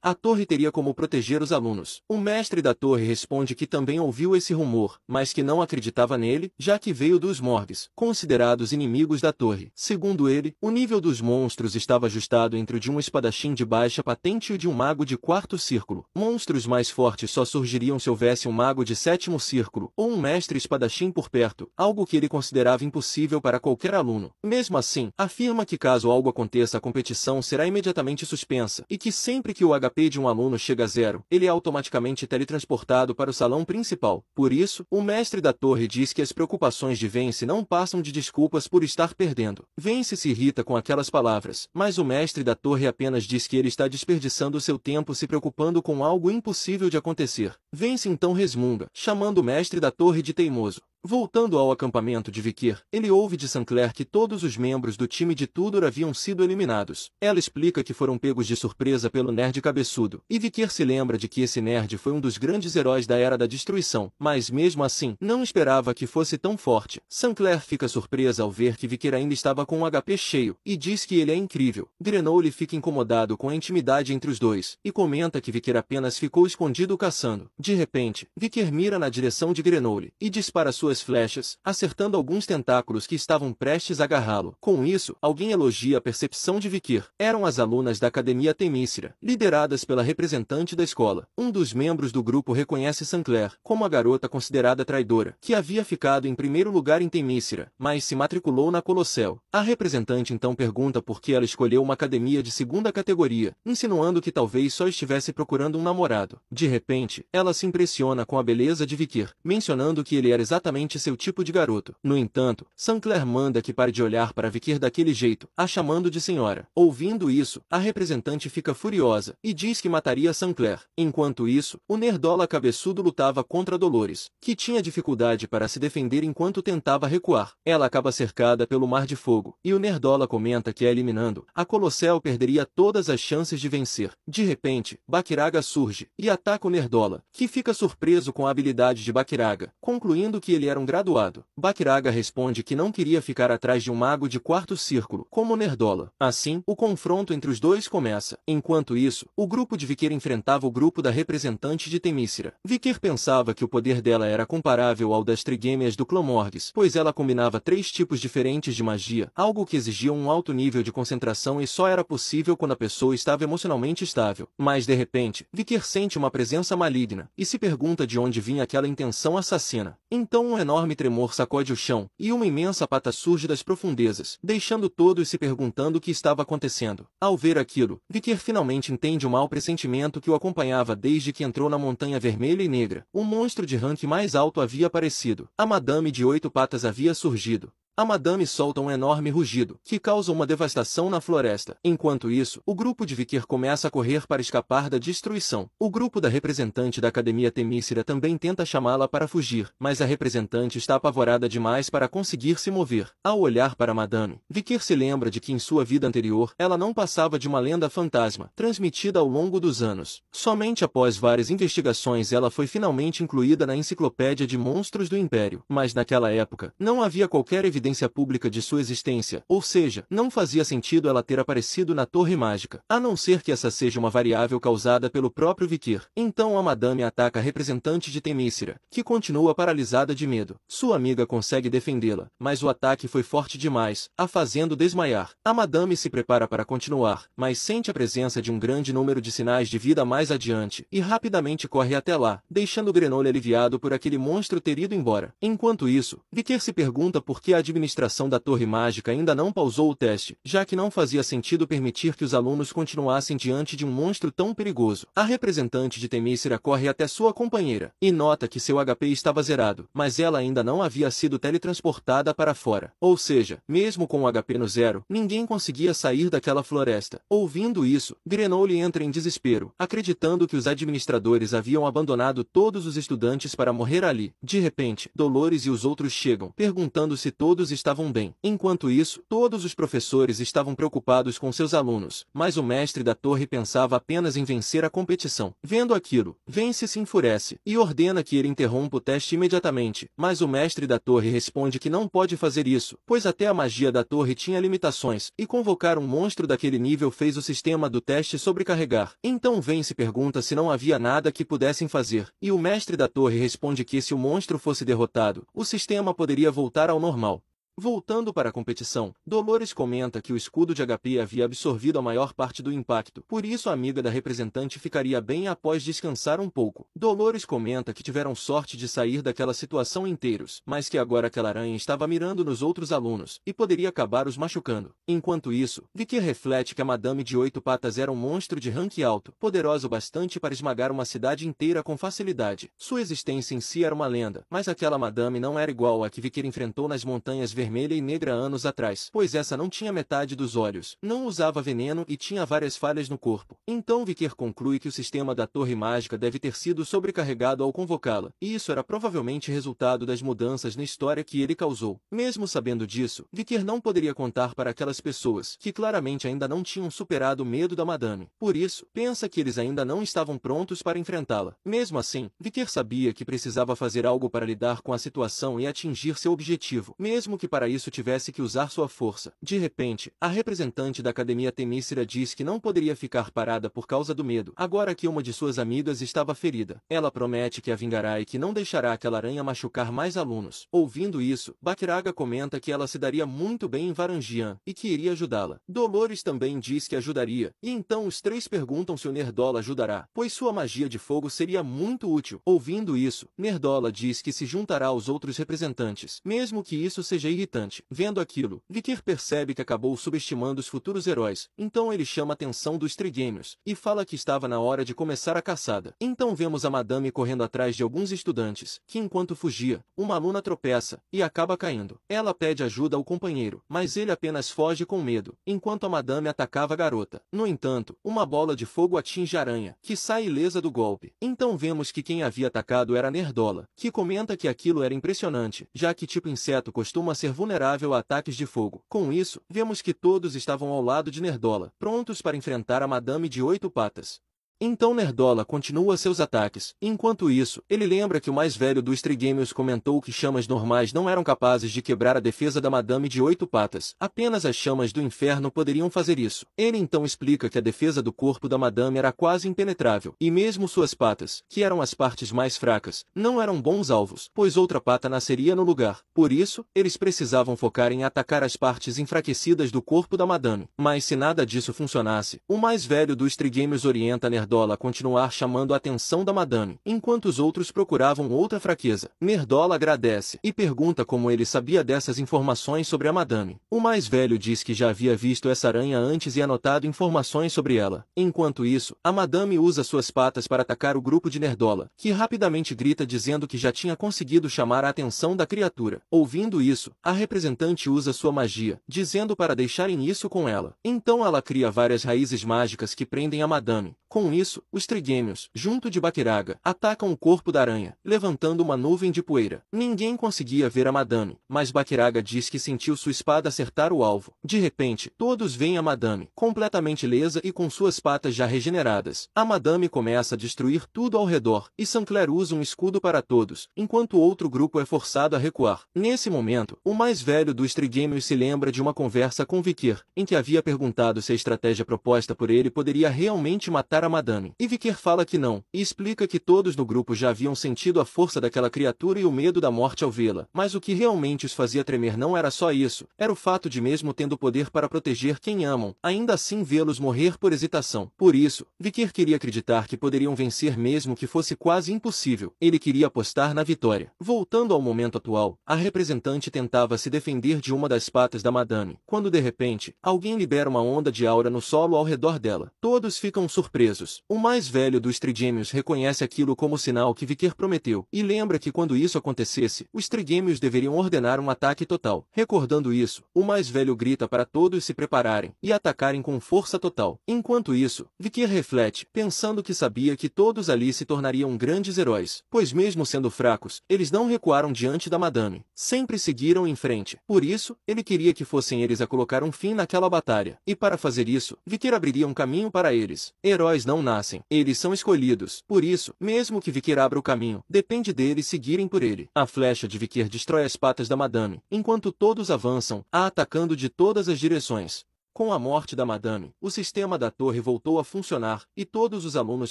a torre teria como proteger os alunos. O mestre da torre responde que também ouviu esse rumor, mas que não acreditava nele, já que veio dos Morgues, considerados inimigos da torre. Segundo ele, o nível dos monstros estava ajustado entre o de um espadachim de baixa patente e o de um mago de quarto círculo. Monstros mais fortes só surgiriam se houvesse um mago de sétimo círculo, ou um mestre espadachim por perto, algo que ele considerava impossível para qualquer aluno. Mesmo assim, afirma que caso algo aconteça a competição será imediatamente suspensa, e que sempre que o HP de um aluno chega a zero, ele é automaticamente teletransportado para o salão principal. Por isso, o mestre da torre diz que as preocupações de Vence não passam de desculpas por estar perdendo. Vence se irrita com aquelas palavras, mas o mestre da torre apenas diz que ele está desperdiçando seu tempo se preocupando com algo impossível de acontecer. Vence então resmunga, chamando o mestre da torre de teimoso. Voltando ao acampamento de Vikir, ele ouve de Sancler que todos os membros do time de Tudor haviam sido eliminados. Ela explica que foram pegos de surpresa pelo nerd cabeçudo, e Vikir se lembra de que esse nerd foi um dos grandes heróis da Era da Destruição, mas mesmo assim, não esperava que fosse tão forte. Sancler fica surpresa ao ver que Vikir ainda estava com um HP cheio, e diz que ele é incrível. Grenoble fica incomodado com a intimidade entre os dois, e comenta que Vikir apenas ficou escondido caçando. De repente, Vikir mira na direção de Grenoble, e dispara suas flechas, acertando alguns tentáculos que estavam prestes a agarrá-lo. Com isso, alguém elogia a percepção de Vikir. Eram as alunas da Academia Temícera, lideradas pela representante da escola. Um dos membros do grupo reconhece Sancler como a garota considerada traidora, que havia ficado em primeiro lugar em Temícera, mas se matriculou na Colossel. A representante então pergunta por que ela escolheu uma academia de segunda categoria, insinuando que talvez só estivesse procurando um namorado. De repente, ela se impressiona com a beleza de Vikir, mencionando que ele era exatamente seu tipo de garoto. No entanto, Sancler manda que pare de olhar para Vikir daquele jeito, a chamando de senhora. Ouvindo isso, a representante fica furiosa, e diz que mataria Sancler. Enquanto isso, o nerdola cabeçudo lutava contra Dolores, que tinha dificuldade para se defender enquanto tentava recuar. Ela acaba cercada pelo Mar de Fogo, e o nerdola comenta que a eliminando, a Colossel perderia todas as chances de vencer. De repente, Bakiraga surge, e ataca o nerdola, que fica surpreso com a habilidade de Bakiraga, concluindo que ele era um graduado. Bakiraga responde que não queria ficar atrás de um mago de quarto círculo, como o nerdola. Assim, o confronto entre os dois começa. Enquanto isso, o grupo de Vikir enfrentava o grupo da representante de Temícera. Vikir pensava que o poder dela era comparável ao das trigêmeas do clã Morgues, pois ela combinava 3 tipos diferentes de magia, algo que exigia um alto nível de concentração e só era possível quando a pessoa estava emocionalmente estável. Mas de repente, Vikir sente uma presença maligna, e se pergunta de onde vinha aquela intenção assassina. Então um enorme tremor sacode o chão, e uma imensa pata surge das profundezas, deixando todos se perguntando o que estava acontecendo. Ao ver aquilo, Vikir finalmente entende o mau pressentimento que o acompanhava desde que entrou na Montanha Vermelha e Negra. Um monstro de rank mais alto havia aparecido. A Madame de 8 patas havia surgido. A Madame solta um enorme rugido, que causa uma devastação na floresta. Enquanto isso, o grupo de Vikir começa a correr para escapar da destruição. O grupo da representante da Academia Temícera também tenta chamá-la para fugir, mas a representante está apavorada demais para conseguir se mover. Ao olhar para Madame, Vikir se lembra de que em sua vida anterior, ela não passava de uma lenda fantasma, transmitida ao longo dos anos. Somente após várias investigações ela foi finalmente incluída na Enciclopédia de Monstros do Império. Mas naquela época, não havia qualquer evidência evidência pública de sua existência, ou seja, não fazia sentido ela ter aparecido na Torre Mágica, a não ser que essa seja uma variável causada pelo próprio Vikir. Então a madame ataca a representante de Temícera, que continua paralisada de medo. Sua amiga consegue defendê-la, mas o ataque foi forte demais, a fazendo desmaiar. A madame se prepara para continuar, mas sente a presença de um grande número de sinais de vida mais adiante, e rapidamente corre até lá, deixando Grenouille aliviado por aquele monstro ter ido embora. Enquanto isso, Vikir se pergunta por que a administração da Torre Mágica ainda não pausou o teste, já que não fazia sentido permitir que os alunos continuassem diante de um monstro tão perigoso. A representante de Temícera corre até sua companheira, e nota que seu HP estava zerado, mas ela ainda não havia sido teletransportada para fora. Ou seja, mesmo com o HP no zero, ninguém conseguia sair daquela floresta. Ouvindo isso, Grenouille entra em desespero, acreditando que os administradores haviam abandonado todos os estudantes para morrer ali. De repente, Dolores e os outros chegam, perguntando se todos estavam bem. Enquanto isso, todos os professores estavam preocupados com seus alunos, mas o mestre da torre pensava apenas em vencer a competição. Vendo aquilo, Vence se enfurece, e ordena que ele interrompa o teste imediatamente, mas o mestre da torre responde que não pode fazer isso, pois até a magia da torre tinha limitações, e convocar um monstro daquele nível fez o sistema do teste sobrecarregar. Então Vence pergunta se não havia nada que pudessem fazer, e o mestre da torre responde que se o monstro fosse derrotado, o sistema poderia voltar ao normal. Voltando para a competição, Dolores comenta que o escudo de HP havia absorvido a maior parte do impacto, por isso a amiga da representante ficaria bem após descansar um pouco. Dolores comenta que tiveram sorte de sair daquela situação inteiros, mas que agora aquela aranha estava mirando nos outros alunos, e poderia acabar os machucando. Enquanto isso, Vikir reflete que a Madame de 8 Patas era um monstro de rank alto, poderoso bastante para esmagar uma cidade inteira com facilidade. Sua existência em si era uma lenda, mas aquela Madame não era igual à que Vikir enfrentou nas Montanhas Vermelha e Negra anos atrás, pois essa não tinha metade dos olhos, não usava veneno e tinha várias falhas no corpo. Então Vikir conclui que o sistema da Torre Mágica deve ter sido sobrecarregado ao convocá-la, e isso era provavelmente resultado das mudanças na história que ele causou. Mesmo sabendo disso, Vikir não poderia contar para aquelas pessoas, que claramente ainda não tinham superado o medo da Madame. Por isso, pensa que eles ainda não estavam prontos para enfrentá-la. Mesmo assim, Vikir sabia que precisava fazer algo para lidar com a situação e atingir seu objetivo, mesmo que para isso tivesse que usar sua força. De repente, a representante da Academia Temícera diz que não poderia ficar parada por causa do medo, agora que uma de suas amigas estava ferida. Ela promete que a vingará e que não deixará aquela aranha machucar mais alunos. Ouvindo isso, Bakiraga comenta que ela se daria muito bem em Varangian, e que iria ajudá-la. Dolores também diz que ajudaria, e então os três perguntam se o Nerdola ajudará, pois sua magia de fogo seria muito útil. Ouvindo isso, Nerdola diz que se juntará aos outros representantes, mesmo que isso seja irritante. Vendo aquilo, Vikir percebe que acabou subestimando os futuros heróis, então ele chama a atenção dos Trigêmeos, e fala que estava na hora de começar a caçada. Então vemos a Madame correndo atrás de alguns estudantes, que enquanto fugia, uma aluna tropeça, e acaba caindo. Ela pede ajuda ao companheiro, mas ele apenas foge com medo, enquanto a Madame atacava a garota. No entanto, uma bola de fogo atinge a aranha, que sai ilesa do golpe. Então vemos que quem havia atacado era Nerdola, que comenta que aquilo era impressionante, já que tipo inseto costuma ser vulnerável a ataques de fogo. Com isso, vemos que todos estavam ao lado de Nerdola, prontos para enfrentar a Madame de 8 Patas. Então Nerdola continua seus ataques. Enquanto isso, ele lembra que o mais velho dos Trigêmeos comentou que chamas normais não eram capazes de quebrar a defesa da Madame de 8 Patas. Apenas as chamas do inferno poderiam fazer isso. Ele então explica que a defesa do corpo da Madame era quase impenetrável, e mesmo suas patas, que eram as partes mais fracas, não eram bons alvos, pois outra pata nasceria no lugar. Por isso, eles precisavam focar em atacar as partes enfraquecidas do corpo da Madame. Mas se nada disso funcionasse, o mais velho dos Trigêmeos orienta Nerdola a continuar chamando a atenção da Madame, enquanto os outros procuravam outra fraqueza. Nerdola agradece e pergunta como ele sabia dessas informações sobre a Madame. O mais velho diz que já havia visto essa aranha antes e anotado informações sobre ela. Enquanto isso, a Madame usa suas patas para atacar o grupo de Nerdola, que rapidamente grita dizendo que já tinha conseguido chamar a atenção da criatura. Ouvindo isso, a representante usa sua magia, dizendo para deixarem isso com ela. Então ela cria várias raízes mágicas que prendem a Madame. Com isso, os trigêmeos, junto de Bakiraga, atacam o corpo da aranha, levantando uma nuvem de poeira. Ninguém conseguia ver a madame, mas Bakiraga diz que sentiu sua espada acertar o alvo. De repente, todos veem a madame, completamente lesa e com suas patas já regeneradas. A madame começa a destruir tudo ao redor, e Sancler usa um escudo para todos, enquanto o outro grupo é forçado a recuar. Nesse momento, o mais velho dos trigêmeos se lembra de uma conversa com Vikir, em que havia perguntado se a estratégia proposta por ele poderia realmente matar a madame. E Vikir fala que não, e explica que todos no grupo já haviam sentido a força daquela criatura e o medo da morte ao vê-la. Mas o que realmente os fazia tremer não era só isso, era o fato de, mesmo tendo poder para proteger quem amam, ainda assim vê-los morrer por hesitação. Por isso, Vikir queria acreditar que poderiam vencer mesmo que fosse quase impossível. Ele queria apostar na vitória. Voltando ao momento atual, a representante tentava se defender de uma das patas da madame, quando de repente, alguém libera uma onda de aura no solo ao redor dela. Todos ficam surpresos. O mais velho dos trigêmeos reconhece aquilo como sinal que Vikir prometeu, e lembra que quando isso acontecesse, os trigêmeos deveriam ordenar um ataque total. Recordando isso, o mais velho grita para todos se prepararem e atacarem com força total. Enquanto isso, Vikir reflete, pensando que sabia que todos ali se tornariam grandes heróis, pois mesmo sendo fracos, eles não recuaram diante da madame, sempre seguiram em frente. Por isso, ele queria que fossem eles a colocar um fim naquela batalha, e para fazer isso, Vikir abriria um caminho para eles. Heróis não nascem, eles são escolhidos. Por isso, mesmo que Vikir abra o caminho, depende deles seguirem por ele. A flecha de Vikir destrói as patas da madame, enquanto todos avançam, a atacando de todas as direções. Com a morte da madame, o sistema da torre voltou a funcionar, e todos os alunos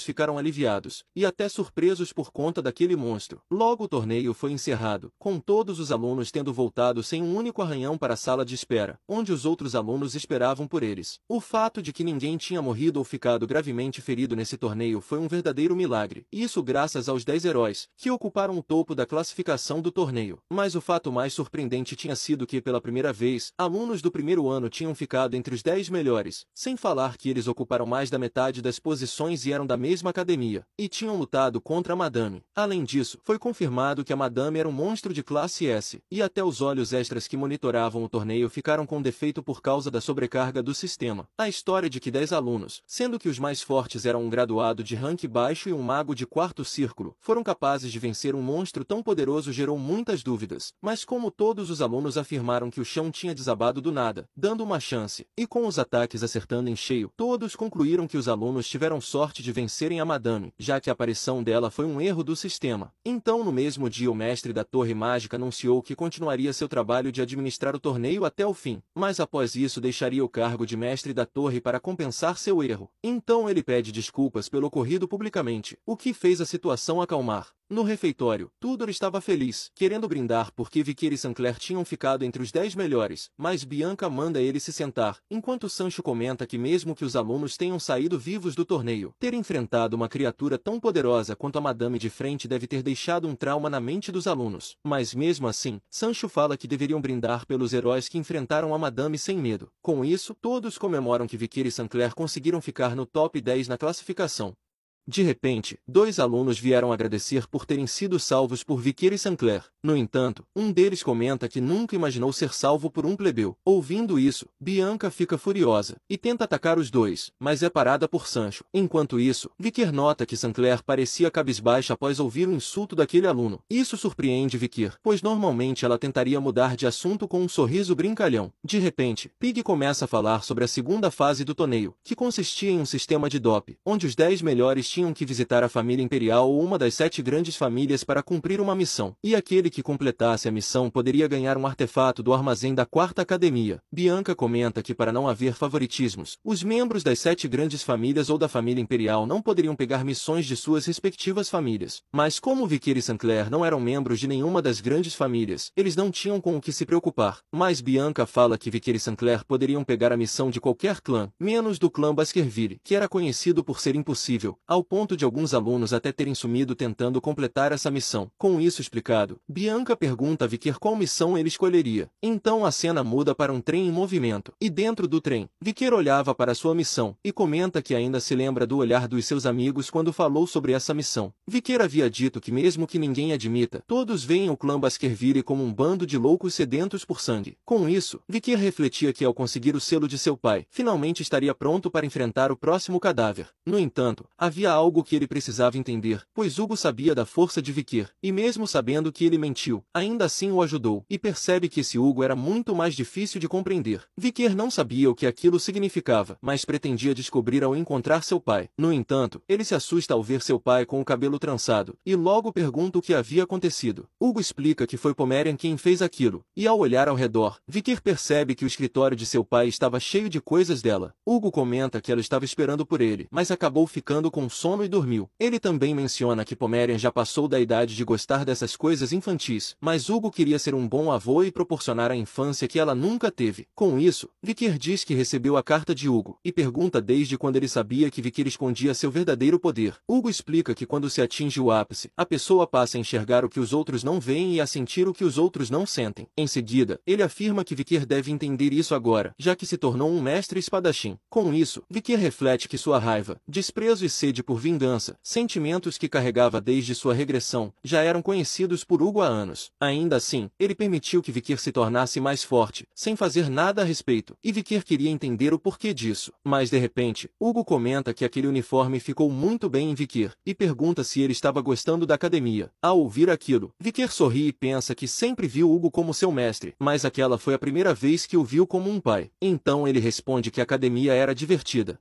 ficaram aliviados, e até surpresos por conta daquele monstro. Logo o torneio foi encerrado, com todos os alunos tendo voltado sem um único arranhão para a sala de espera, onde os outros alunos esperavam por eles. O fato de que ninguém tinha morrido ou ficado gravemente ferido nesse torneio foi um verdadeiro milagre, e isso graças aos 10 heróis, que ocuparam o topo da classificação do torneio. Mas o fato mais surpreendente tinha sido que, pela primeira vez, alunos do primeiro ano tinham ficado entre os 10 melhores, sem falar que eles ocuparam mais da metade das posições e eram da mesma academia, e tinham lutado contra a madame. Além disso, foi confirmado que a madame era um monstro de classe S, e até os olhos extras que monitoravam o torneio ficaram com defeito por causa da sobrecarga do sistema. A história de que 10 alunos, sendo que os mais fortes eram um graduado de rank baixo e um mago de quarto círculo, foram capazes de vencer um monstro tão poderoso gerou muitas dúvidas, mas como todos os alunos afirmaram que o chão tinha desabado do nada, dando uma chance, e com os ataques acertando em cheio, todos concluíram que os alunos tiveram sorte de vencerem a madame, já que a aparição dela foi um erro do sistema. Então no mesmo dia o mestre da Torre Mágica anunciou que continuaria seu trabalho de administrar o torneio até o fim, mas após isso deixaria o cargo de mestre da torre para compensar seu erro. Então ele pede desculpas pelo ocorrido publicamente, o que fez a situação acalmar. No refeitório, Tudor estava feliz, querendo brindar porque Vikir e Sancler tinham ficado entre os 10 melhores, mas Bianca manda ele se sentar, enquanto Sancho comenta que mesmo que os alunos tenham saído vivos do torneio, ter enfrentado uma criatura tão poderosa quanto a madame de frente deve ter deixado um trauma na mente dos alunos. Mas mesmo assim, Sancho fala que deveriam brindar pelos heróis que enfrentaram a madame sem medo. Com isso, todos comemoram que Vikir e Sancler conseguiram ficar no top 10 na classificação. De repente, 2 alunos vieram agradecer por terem sido salvos por Vikir e Sancler. No entanto, um deles comenta que nunca imaginou ser salvo por um plebeu. Ouvindo isso, Bianca fica furiosa e tenta atacar os dois, mas é parada por Sancho. Enquanto isso, Vikir nota que Sancler parecia cabisbaixa após ouvir o insulto daquele aluno. Isso surpreende Vikir, pois normalmente ela tentaria mudar de assunto com um sorriso brincalhão. De repente, Pig começa a falar sobre a segunda fase do torneio, que consistia em um sistema de dope, onde os 10 melhores tinham que visitar a família imperial ou uma das 7 grandes famílias para cumprir uma missão, e aquele que completasse a missão poderia ganhar um artefato do armazém da 4ª academia. Bianca comenta que para não haver favoritismos, os membros das 7 grandes famílias ou da família imperial não poderiam pegar missões de suas respectivas famílias. Mas como Vikir e Sancler não eram membros de nenhuma das grandes famílias, eles não tinham com o que se preocupar. Mas Bianca fala que Vikir e Sancler poderiam pegar a missão de qualquer clã, menos do clã Baskerville, que era conhecido por ser impossível. Ao ponto de alguns alunos até terem sumido tentando completar essa missão. Com isso explicado, Bianca pergunta a Vicker qual missão ele escolheria. Então a cena muda para um trem em movimento. E dentro do trem, Vicker olhava para sua missão e comenta que ainda se lembra do olhar dos seus amigos quando falou sobre essa missão. Vicker havia dito que mesmo que ninguém admita, todos veem o clã Baskerville como um bando de loucos sedentos por sangue. Com isso, Vicker refletia que ao conseguir o selo de seu pai, finalmente estaria pronto para enfrentar o próximo cadáver. No entanto, havia algo que ele precisava entender, pois Hugo sabia da força de Vicker, e mesmo sabendo que ele mentiu, ainda assim o ajudou, e percebe que esse Hugo era muito mais difícil de compreender. Vicker não sabia o que aquilo significava, mas pretendia descobrir ao encontrar seu pai. No entanto, ele se assusta ao ver seu pai com o cabelo trançado, e logo pergunta o que havia acontecido. Hugo explica que foi Pomerian quem fez aquilo, e ao olhar ao redor, Vicker percebe que o escritório de seu pai estava cheio de coisas dela. Hugo comenta que ela estava esperando por ele, mas acabou ficando com sono e dormiu. Ele também menciona que Pomerian já passou da idade de gostar dessas coisas infantis, mas Hugo queria ser um bom avô e proporcionar a infância que ela nunca teve. Com isso, Vicker diz que recebeu a carta de Hugo, e pergunta desde quando ele sabia que Vicker escondia seu verdadeiro poder. Hugo explica que quando se atinge o ápice, a pessoa passa a enxergar o que os outros não veem e a sentir o que os outros não sentem. Em seguida, ele afirma que Vicker deve entender isso agora, já que se tornou um mestre espadachim. Com isso, Vicker reflete que sua raiva, desprezo e sede por vingança, sentimentos que carregava desde sua regressão, já eram conhecidos por Hugo há anos. Ainda assim, ele permitiu que Vicker se tornasse mais forte, sem fazer nada a respeito, e Vicker queria entender o porquê disso. Mas de repente, Hugo comenta que aquele uniforme ficou muito bem em Vicker, e pergunta se ele estava gostando da academia. Ao ouvir aquilo, Vicker sorri e pensa que sempre viu Hugo como seu mestre, mas aquela foi a primeira vez que o viu como um pai. Então ele responde que a academia era divertida.